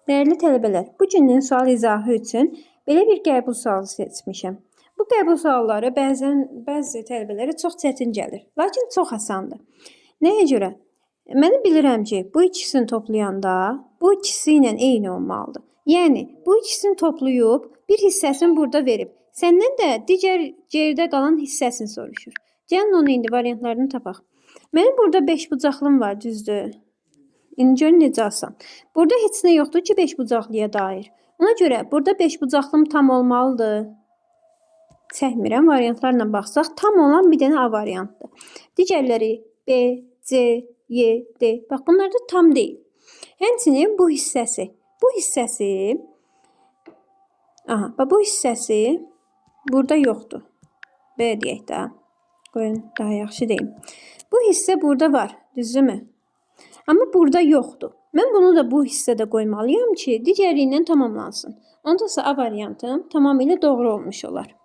Değerli tələbələr, bu günün sual izahı üçün belə bir qəbul sualı seçmişəm. Bu qəbul sualları bəzi tələbələrə çox çətin gəlir, lakin çox asandır. Nəyə görə? Mən bilirəm ki, bu ikisini toplayanda bu ikisi ilə eyni olmalıdır. Yəni, bu ikisini toplayıb bir hissəsini burada verib, səndən də digər geridə qalan hissəsini soruşur. Gəlin onu indi variantlarını tapaq. Mənim burada 5 bucaqlım var, düzdür? İndi görün necə asan. Burada heç nə yoxdur ki, 5 bucaqlıya dair. Ona görə burada 5 bucaqlım tam olmalıdır. Çəkmirəm, variantlarla baxsaq, tam olan bir dənə A variantdır. Digərləri B, C, Y, D. Bax, bunlar da tam deyil. Həmçinin bu hissəsi. Bu hissəsi burada yoxdur. B deyək də. Qoyun, daha yaxşı deyim. Bu hissə burada var, düzdürmü? Amma burada yoxdur. Mən bunu da bu hissədə qoymalıyam ki, digəri ilə tamamlansın. Onda isə A variantım tamamilə doğru olmuş olar.